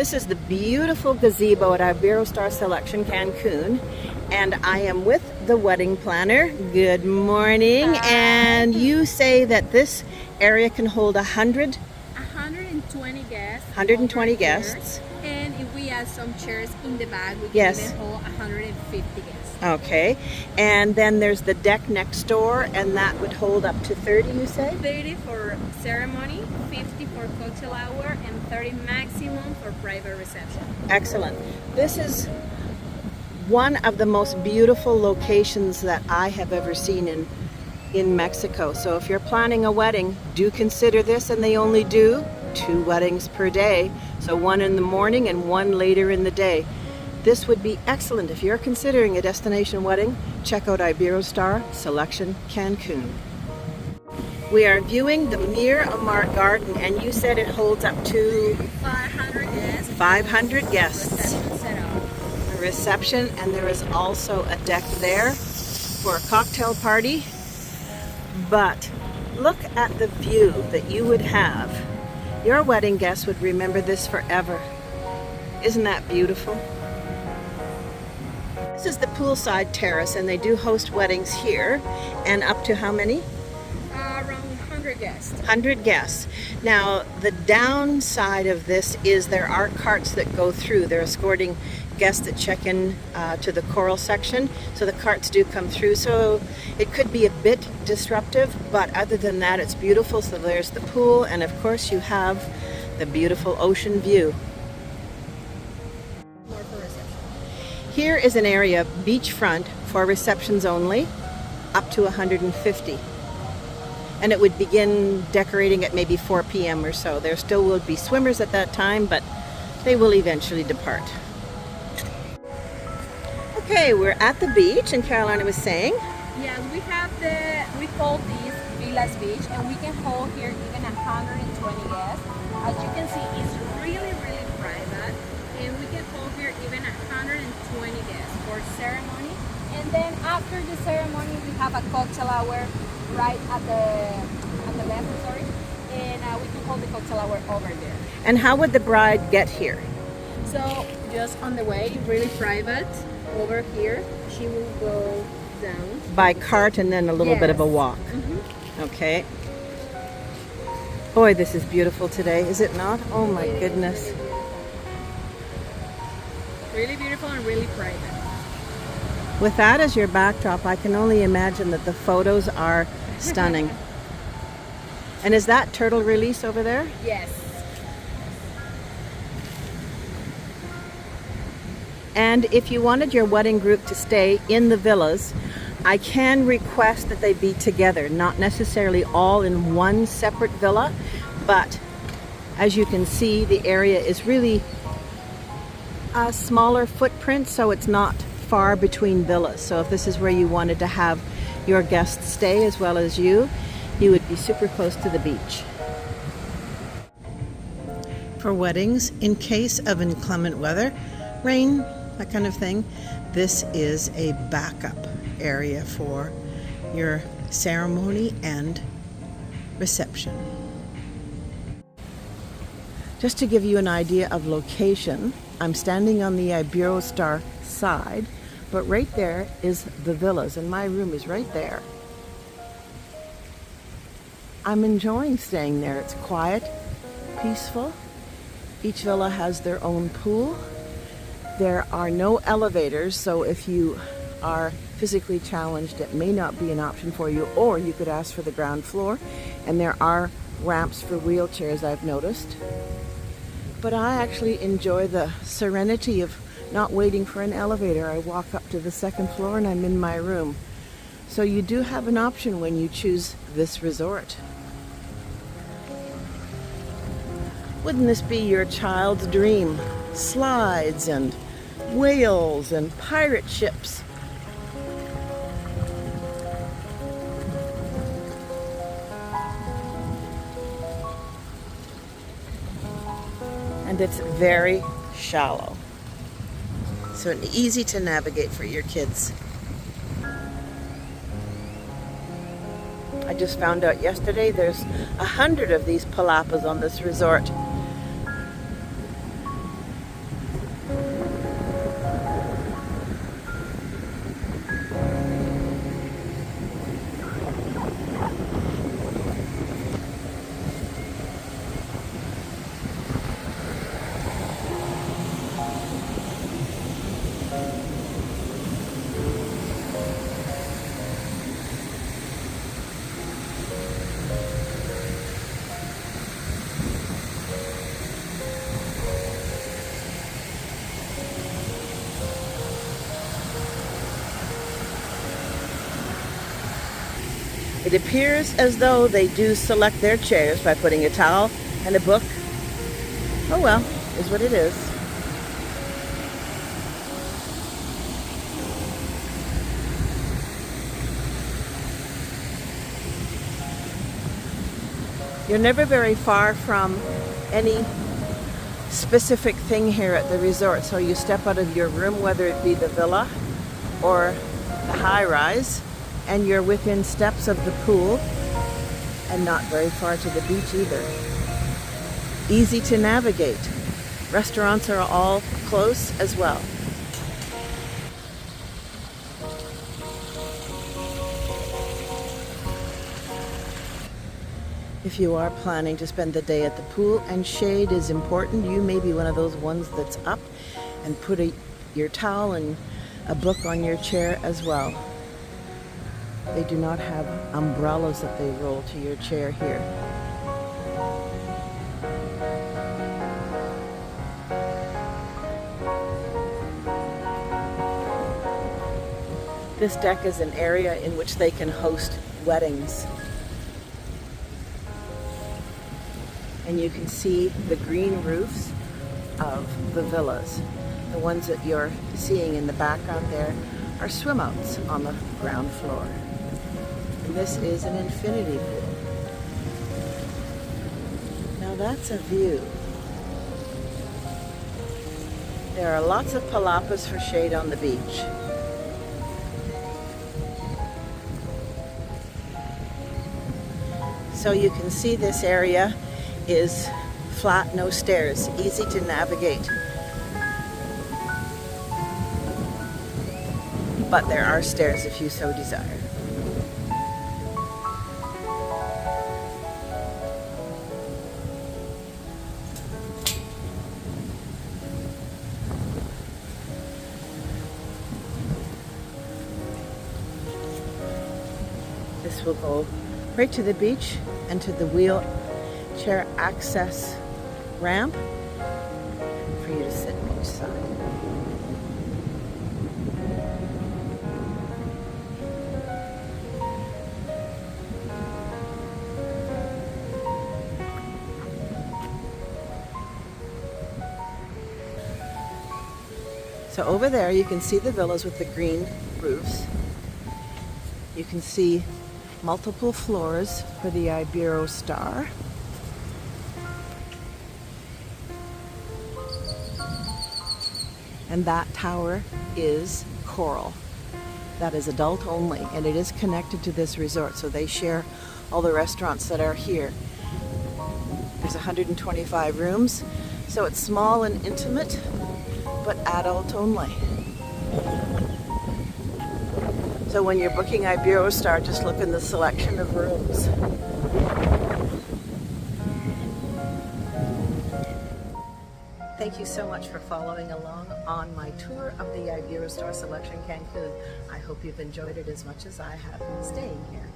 This is the beautiful gazebo at Iberostar Selection Cancun, and I am with the wedding planner. Good morning. Hi. And you say that this area can hold 120 guests. 120 over guests. here. And if we add some chairs in the back, we can Yes. even hold 150 guests. Okay, and then there's the deck next door, and that would hold up to 30, you say? 30 for ceremony, 50 for cocktail hour, and 30 maximum for private reception. Excellent. This is one of the most beautiful locations that I have ever seen in Mexico. So if you're planning a wedding, do consider this, and they only do 2 weddings per day. So 1 in the morning and 1 later in the day. This would be excellent. If you're considering a destination wedding, check out Iberostar Selection Cancun. We are viewing the Mir Amar Garden, and you said it holds up to 500 guests. 500 guests. Reception setup. A reception, and there is also a deck there for a cocktail party. But look at the view that you would have. Your wedding guests would remember this forever. Isn't that beautiful? This is the poolside terrace, and they do host weddings here. And up to how many? Around 100 guests. 100 guests. Now, the downside of this is there are carts that go through. They're escorting guests that check in to the choral section. So the carts do come through. So it could be a bit disruptive, but other than that, it's beautiful. So there's the pool, and of course you have the beautiful ocean view. More for reception. Here is an area beachfront for receptions only, up to 150. And it would begin decorating at maybe 4 p.m. or so. There still will be swimmers at that time, but they will eventually depart. Okay, we're at the beach, and Carolina was saying, Yes, we call this Villas Beach, and we can hold here even 120 guests. As you can see, it's really, really private, and we can hold here even 120 guests for ceremony. And then after the ceremony, we have a cocktail hour right at the left, and we can hold the cocktail hour over there. and how would the bride get here? So just on the way, really private, over here, she will go down. By cart and then a little bit of a Yes. walk. Okay. Boy, this is beautiful today, is it not? Oh my goodness. Really beautiful and really private. With that as your backdrop, I can only imagine that the photos are stunning. And is that turtle release over there? Yes. And if you wanted your wedding group to stay in the villas, I can request that they be together, not necessarily all in one separate villa, but as you can see, the area is really a smaller footprint, so it's not far between villas. So if this is where you wanted to have your guests stay as well as you would be super close to the beach. For weddings, in case of inclement weather, rain, that kind of thing, this is a backup area for your ceremony and reception. Just to give you an idea of location, I'm standing on the Iberostar side, but right there is the villas, and my room is right there. I'm enjoying staying there. It's quiet, peaceful. Each villa has their own pool. There are no elevators, so if you are physically challenged, it may not be an option for you, or you could ask for the ground floor, and there are ramps for wheelchairs, I've noticed. But I actually enjoy the serenity of not waiting for an elevator. I walk up to the 2nd floor and I'm in my room. So you do have an option when you choose this resort. Wouldn't this be your child's dream? Slides and whales and pirate ships. And it's very shallow. So easy to navigate for your kids. I just found out yesterday there's 100 of these palapas on this resort. It appears as though they do select their chairs by putting a towel and a book. Oh well, is what it is. You're never very far from any specific thing here at the resort. So you step out of your room, whether it be the villa or the high-rise, and you're within steps of the pool and not very far to the beach either. Easy to navigate. Restaurants are all close as well. If you are planning to spend the day at the pool, and shade is important, you may be one of those ones that's up and put your towel and a book on your chair as well. They do not have umbrellas that they roll to your chair here. This deck is an area in which they can host weddings. And you can see the green roofs of the villas. The ones that you're seeing in the background there are swim outs on the ground floor. And this is an infinity pool. Now that's a view. There are lots of palapas for shade on the beach. So you can see this area is flat, no stairs, easy to navigate. But there are stairs if you so desire. This will go right to the beach and to the wheelchair access ramp for you to sit on each side. So over there you can see the villas with the green roofs. You can see multiple floors for the Iberostar. And that tower is Coral. That is adult only, and it is connected to this resort, so they share all the restaurants that are here. There's 125 rooms, so it's small and intimate, but adult only. So when you're booking Iberostar, just look in the selection of rooms. Thank you so much for following along on my tour of the Iberostar Selection Cancun. I hope you've enjoyed it as much as I have staying here.